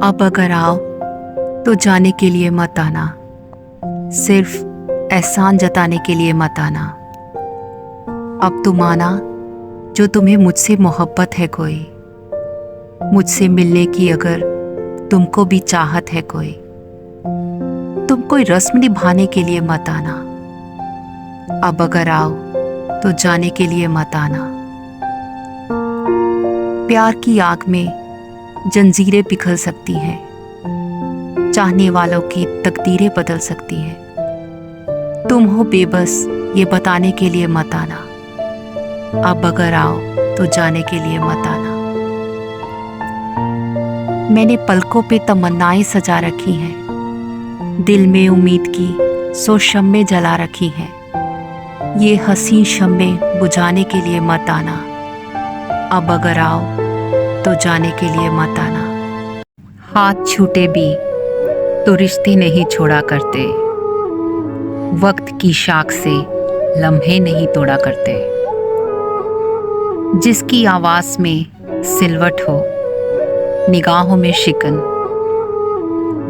अब अगर आओ तो जाने के लिए मत आना, सिर्फ एहसान जताने के लिए मत आना। अब तुम आना जो तुम्हें मुझसे मोहब्बत है कोई, मुझसे मिलने की अगर तुमको भी चाहत है कोई। तुम कोई रस्म निभाने के लिए मत आना, अब अगर आओ तो जाने के लिए मत आना। प्यार की आग में जंजीरें पिघल सकती हैं, चाहने वालों की तकदीरें बदल सकती हैं। तुम हो बेबस ये बताने के लिए मत आना, अब अगर आओ तो जाने के लिए मत आना। मैंने पलकों पे तमन्नाएं सजा रखी हैं, दिल में उम्मीद की सो शम्में जला रखी हैं। ये हसीन शम्में बुझाने के लिए मत आना, अब अगर आओ तो जाने के लिए मत आना। हाथ छूटे भी तो रिश्ते नहीं छोड़ा करते, वक्त की शाख से लम्हे नहीं तोड़ा करते। जिसकी आवाज़ में सिलवट हो निगाहों में शिकन,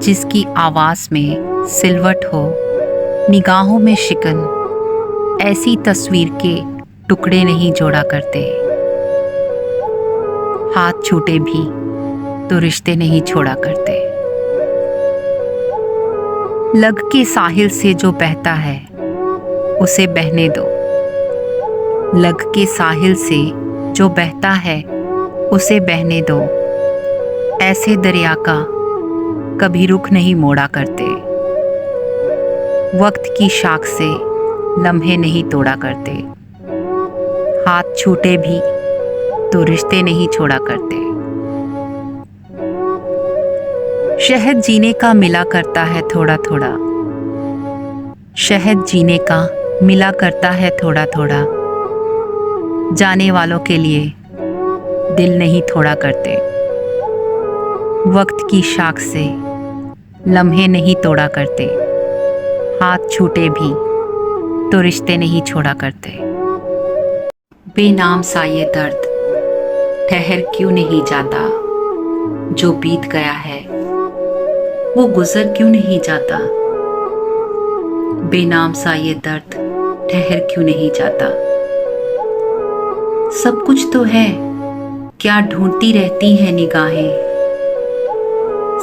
जिसकी आवाज़ में सिलवट हो निगाहों में शिकन, ऐसी तस्वीर के टुकड़े नहीं जोड़ा करते। हाथ छूटे भी तो रिश्ते नहीं छोड़ा करते। लग के साहिल से जो बहता है उसे बहने दो, लग के साहिल से जो बहता है उसे बहने दो। ऐसे दरिया का कभी रुख नहीं मोड़ा करते, वक्त की शाख से लम्हे नहीं तोड़ा करते। हाथ छूटे भी तो रिश्ते नहीं छोड़ा करते। शहद जीने का मिला करता है थोड़ा थोड़ा, शहद जीने का मिला करता है थोड़ा थोड़ा। जाने वालों के लिए दिल नहीं थोड़ा करते, वक्त की शाख से लम्हे नहीं तोड़ा करते। हाथ छूटे भी तो रिश्ते नहीं छोड़ा करते। बेनाम सा ये दर्द ठहर क्यों नहीं जाता, जो बीत गया है वो गुजर क्यों नहीं जाता। बेनाम सा ये दर्द ठहर क्यों नहीं जाता। सब कुछ तो है, क्या ढूंढती रहती हैं निगाहें।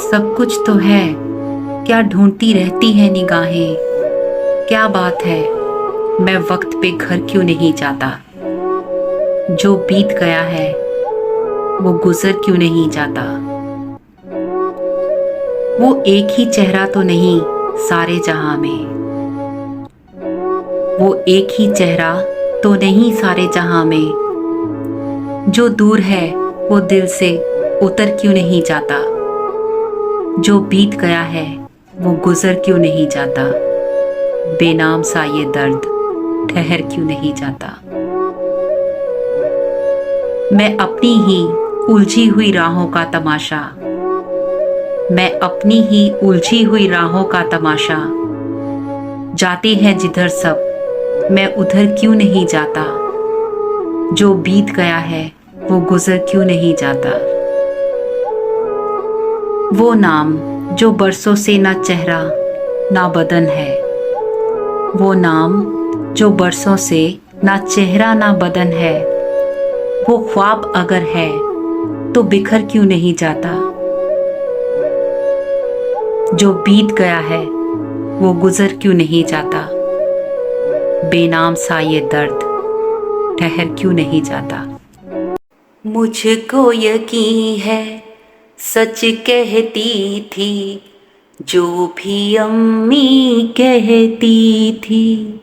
सब कुछ तो है, क्या ढूंढती रहती हैं निगाहें। क्या बात है, मैं वक्त पे घर क्यों नहीं जाता। जो बीत गया है वो गुजर क्यों नहीं जाता। वो एक ही चेहरा तो नहीं सारे जहां में, वो एक ही चेहरा तो नहीं सारे जहां में। जो दूर है वो दिल से उतर क्यों नहीं जाता। जो बीत गया है वो गुजर क्यों नहीं जाता। बेनाम सा ये दर्द ठहर क्यों नहीं जाता। मैं अपनी ही उलझी हुई राहों का तमाशा, मैं अपनी ही उलझी हुई राहों का तमाशा। जाते हैं जिधर सब मैं उधर क्यों नहीं जाता। जो बीत गया है वो गुजर क्यों नहीं जाता। वो नाम जो बरसों से ना चेहरा ना बदन है, वो नाम जो बरसों से ना चेहरा ना बदन है। वो ख्वाब अगर है तो बिखर क्यों नहीं जाता। जो बीत गया है वो गुजर क्यों नहीं जाता। बेनाम सा ये दर्द ठहर क्यों नहीं जाता। मुझको यकीन है सच कहती थी जो भी अम्मी कहती थी।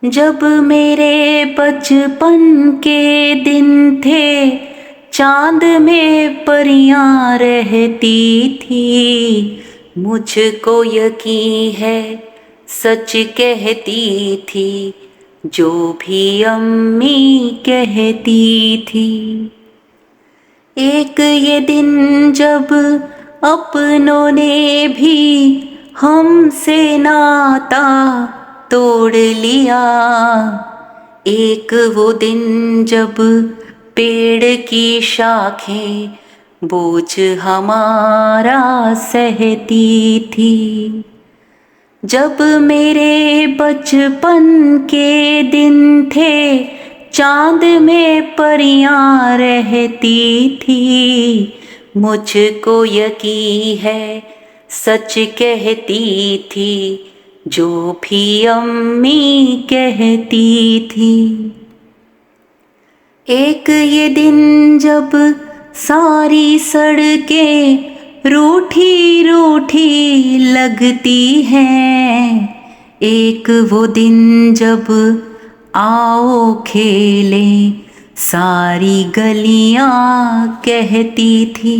जब मेरे बचपन के दिन थे चांद में परियां रहती थी। मुझको यकीन है सच कहती थी जो भी अम्मी कहती थी। एक ये दिन जब अपनों ने भी हमसे नाता तोड़ लिया। एक वो दिन जब पेड़ की शाखें बोझ हमारा सहती थी। जब मेरे बचपन के दिन थे, चांद में परियां रहती थी। मुझको यकीन है सच कहती थी, जो भी अम्मी कहती थी। एक ये दिन जब सारी सड़कें रूठी रूठी लगती हैं, एक वो दिन जब आओ खेलें सारी गलियां कहती थी।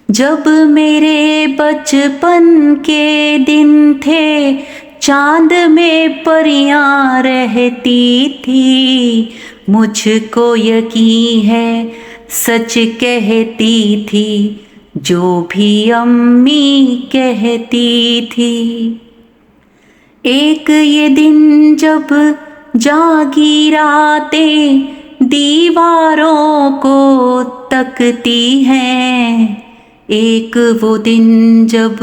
जब मेरे बचपन के दिन थे, चांद में परियां रहती थी। मुझको यकीन है सच कहती थी, जो भी अम्मी कहती थी। एक ये दिन जब जागी रातें दीवारों को तकती हैं, एक वो दिन जब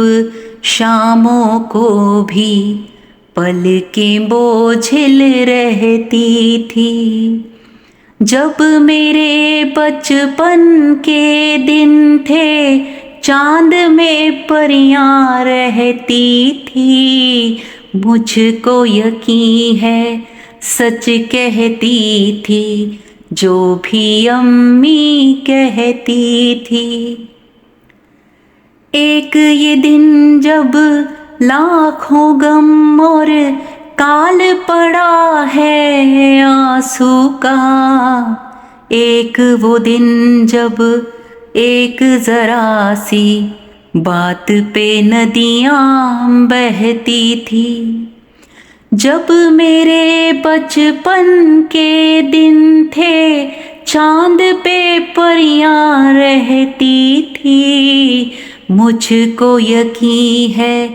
शामों को भी पलकें बोझिल रहती थी। जब मेरे बचपन के दिन थे, चांद में परियां रहती थी। मुझको यकीन है सच कहती थी, जो भी अम्मी कहती थी। एक ये दिन जब लाखों गम और काल पड़ा है आंसू का, एक वो दिन जब एक जरा सी बात पे नदियां बहती थी। जब मेरे बचपन के दिन थे, चांद पे परियां रहती थी। मुझको यकीन है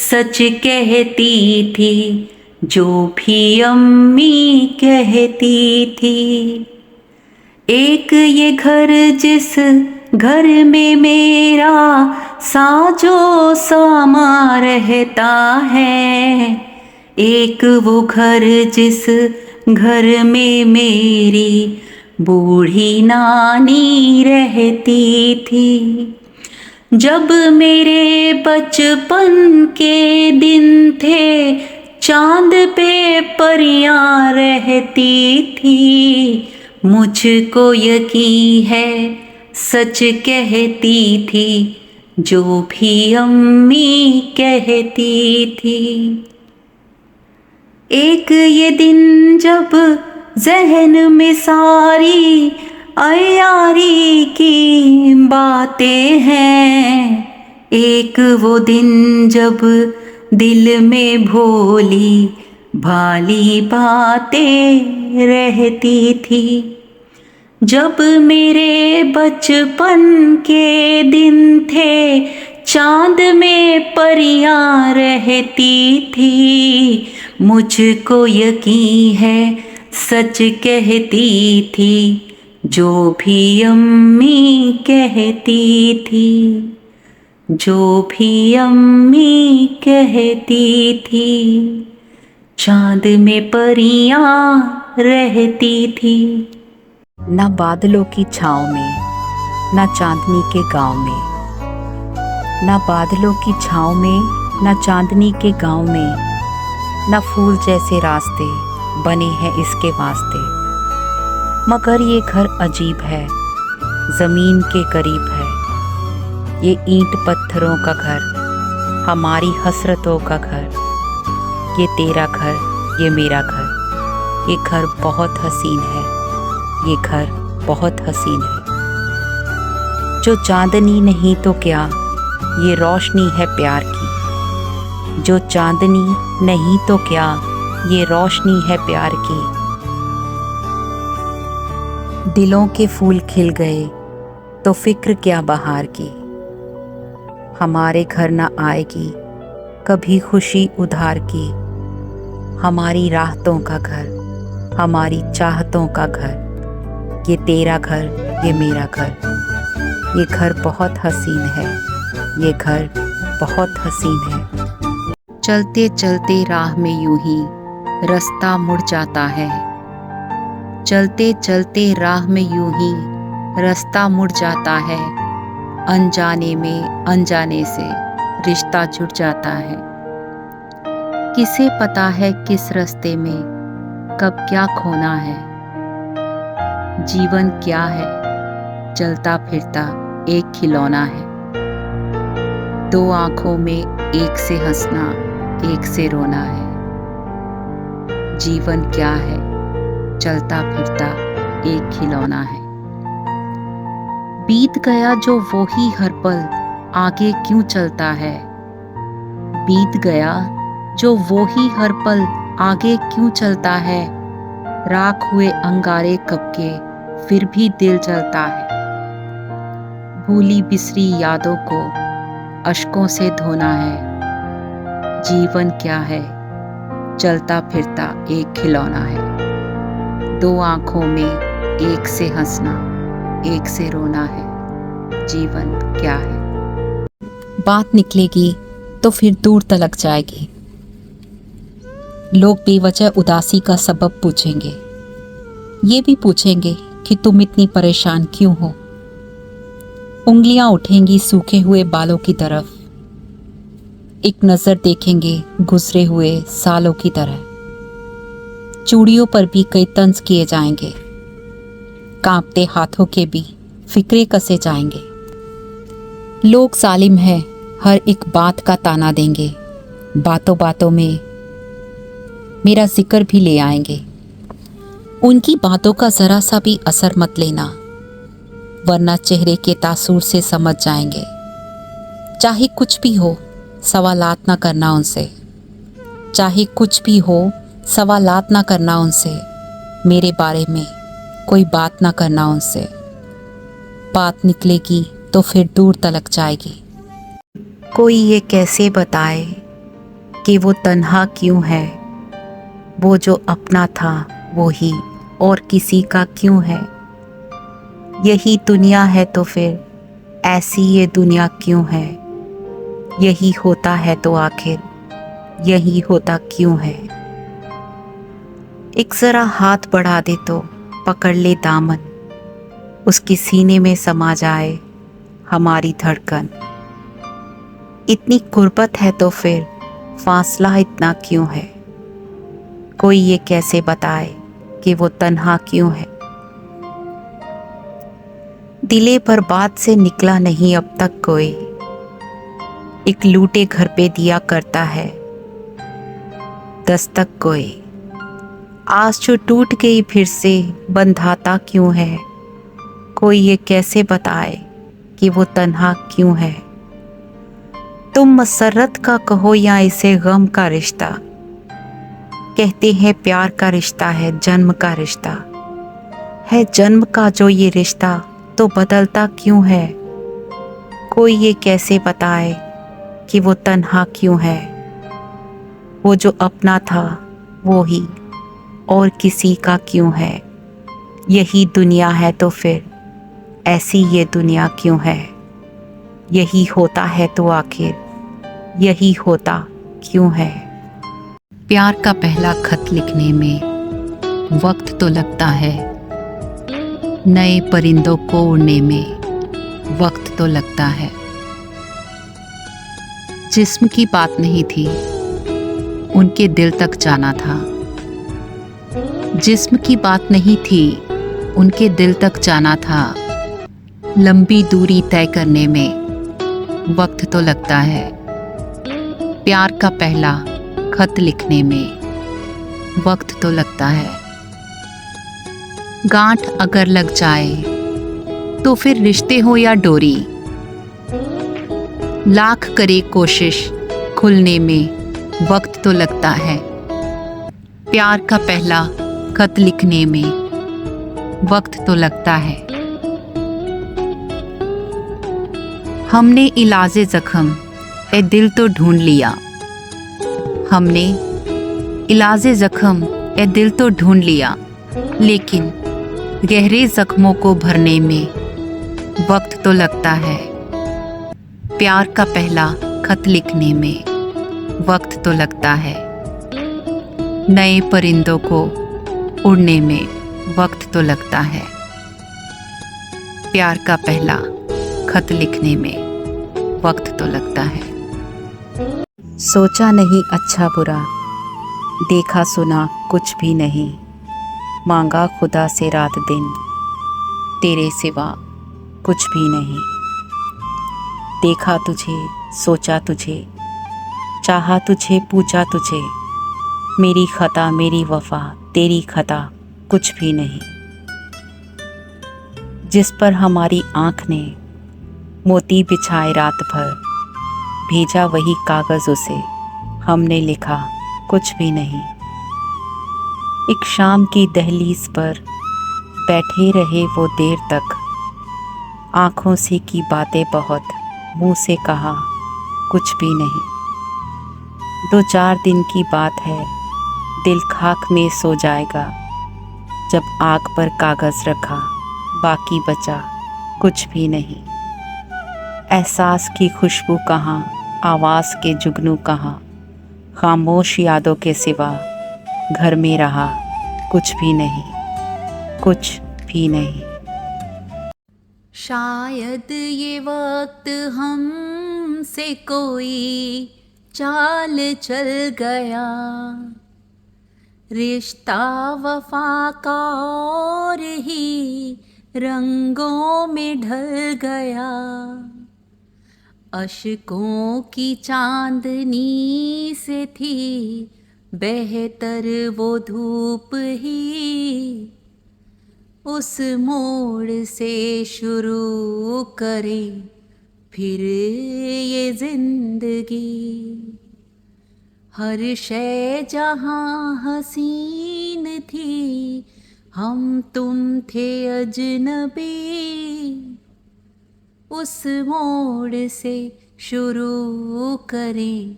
सच कहती थी, जो भी अम्मी कहती थी। एक ये घर जिस घर में मेरा साजो सामा रहता है, एक वो घर जिस घर में मेरी बूढ़ी नानी रहती थी। जब मेरे बचपन के दिन थे, चांद पे परियां रहती थी। मुझको यकीन है सच कहती थी, जो भी अम्मी कहती थी। एक ये दिन जब ज़हन में सारी अयारी की बातें हैं, एक वो दिन जब दिल में भोली भाली बातें रहती थी। जब मेरे बचपन के दिन थे, चांद में परियां रहती थी। मुझको यकीन है सच कहती थी, जो भी अम्मी कहती थी। जो भी अम्मी कहती थी, चांद में परियां रहती थी। ना बादलों की छाँव में, ना चांदनी के गांव में, ना बादलों की छाँव में, ना चांदनी के गांव में, ना फूल जैसे रास्ते बने हैं इसके वास्ते। मगर ये घर अजीब है, ज़मीन के करीब है। ये ईंट पत्थरों का घर, हमारी हसरतों का घर। ये तेरा घर, ये मेरा घर। ये घर बहुत हसीन है, ये घर बहुत हसीन है। जो चांदनी नहीं तो क्या, ये रोशनी है प्यार की। जो चांदनी नहीं तो क्या, ये रोशनी है प्यार की। दिलों के फूल खिल गए तो फिक्र क्या बहार की। हमारे घर न आएगी कभी खुशी उधार की। हमारी राहतों का घर, हमारी चाहतों का घर। ये तेरा घर, ये मेरा घर। ये घर बहुत हसीन है, ये घर बहुत हसीन है। चलते चलते राह में यूं ही रास्ता मुड़ जाता है। चलते चलते राह में यूं ही रास्ता मुड़ जाता है। अनजाने में अनजाने से रिश्ता जुड़ जाता है। किसे पता है किस रास्ते में कब क्या खोना है। जीवन क्या है, चलता फिरता एक खिलौना है। दो आंखों में एक से हंसना, एक से रोना है। जीवन क्या है, चलता फिरता एक खिलौना है। बीत गया जो वो ही हर पल आगे क्यों चलता है। बीत गया जो वो ही हर पल आगे क्यों चलता है। राख हुए अंगारे कब के फिर भी दिल जलता है। भूली बिसरी यादों को अश्कों से धोना है। जीवन क्या है, चलता फिरता एक खिलौना है। दो आंखों में एक से हंसना, एक से रोना है। जीवन क्या है। बात निकलेगी तो फिर दूर तलक जाएगी। लोग बेवजह उदासी का सबब पूछेंगे। ये भी पूछेंगे कि तुम इतनी परेशान क्यों हो। उंगलियां उठेंगी सूखे हुए बालों की तरफ। एक नजर देखेंगे गुजरे हुए सालों की तरह। चूड़ियों पर भी कई तंज किए जाएंगे। कांपते हाथों के भी फिक्रे कसे जाएंगे। लोग जालिम है, हर एक बात का ताना देंगे। बातों बातों में मेरा जिक्र भी ले आएंगे। उनकी बातों का जरा सा भी असर मत लेना, वरना चेहरे के तासुर से समझ जाएंगे। चाहे कुछ भी हो, सवालात ना करना उनसे। चाहे कुछ भी हो, सवालात ना करना उनसे। मेरे बारे में कोई बात ना करना उनसे। बात निकलेगी तो फिर दूर तलक जाएगी। कोई ये कैसे बताए कि वो तन्हा क्यों है। वो जो अपना था वो ही और किसी का क्यों है। यही दुनिया है तो फिर ऐसी ये दुनिया क्यों है। यही होता है तो आखिर यही होता क्यों है। एक जरा हाथ बढ़ा दे तो पकड़ ले दामन। उसके सीने में समा जाए हमारी धड़कन। इतनी गुर्बत है तो फिर फासला इतना क्यों है। कोई ये कैसे बताए कि वो तन्हा क्यों है। दिले बर्बाद से निकला नहीं अब तक कोई। एक लूटे घर पे दिया करता है दस्तक कोई। आस जो टूट गई फिर से बंधाता क्यों है। कोई ये कैसे बताए कि वो तन्हा क्यों है। तुम मसरत का कहो या इसे गम का रिश्ता। कहते हैं प्यार का रिश्ता है जन्म का रिश्ता। है जन्म का जो ये रिश्ता तो बदलता क्यों है। कोई ये कैसे बताए कि वो तन्हा क्यों है। वो जो अपना था वो ही और किसी का क्यों है। यही दुनिया है तो फिर ऐसी ये दुनिया क्यों है। यही होता है तो आखिर यही होता क्यों है। प्यार का पहला खत लिखने में वक्त तो लगता है। नए परिंदों को उड़ने में वक्त तो लगता है। जिस्म की बात नहीं थी, उनके दिल तक जाना था। जिस्म की बात नहीं थी, उनके दिल तक जाना था। लंबी दूरी तय करने में वक्त तो लगता है। प्यार का पहला खत लिखने में वक्त तो लगता है। गांठ अगर लग जाए तो फिर रिश्ते हो या डोरी। लाख करे कोशिश खुलने में वक्त तो लगता है। प्यार का पहला खत लिखने में वक्त तो लगता है। हमने इलाजे जख्म ए दिल तो ढूंढ लिया। हमने इलाजे जख्म ए दिल तो ढूंढ लिया, लेकिन गहरे जख्मों को भरने में वक्त तो लगता है प्यार का पहला खत लिखने में, वक्त तो लगता है नए परिंदों को उड़ने में, वक्त तो लगता है प्यार का पहला खत लिखने में, वक्त तो लगता है। सोचा नहीं अच्छा बुरा, देखा सुना कुछ भी नहीं, मांगा खुदा से रात दिन, तेरे सिवा कुछ भी नहीं। देखा तुझे, सोचा तुझे, चाहा तुझे, पूछा तुझे, मेरी खता मेरी वफा तेरी खता कुछ भी नहीं। जिस पर हमारी आँख ने मोती बिछाए रात भर, भेजा वही कागज़ उसे, हमने लिखा कुछ भी नहीं। एक शाम की दहलीज पर बैठे रहे वो देर तक, आँखों से की बातें बहुत, मुँह से कहा कुछ भी नहीं। 2-4 दिन की बात है, दिल खाक में सो जाएगा, जब आग पर कागज़ रखा बाकी बचा कुछ भी नहीं। एहसास की खुशबू कहाँ, आवाज़ के जुगनू कहाँ, खामोश यादों के सिवा घर में रहा कुछ भी नहीं, कुछ भी नहीं। शायद ये वक्त हमसे कोई चाल चल गया, रिश्ता वफा का और ही रंगों में ढल गया। अशकों की चांदनी से थी बेहतर वो धूप ही, उस मोड़ से शुरू करें फिर ये जिंदगी। हर शय जहाँ हसीन थी, हम तुम थे अजनबी, उस मोड़ से शुरू करें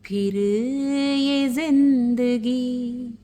फिर ये जिंदगी।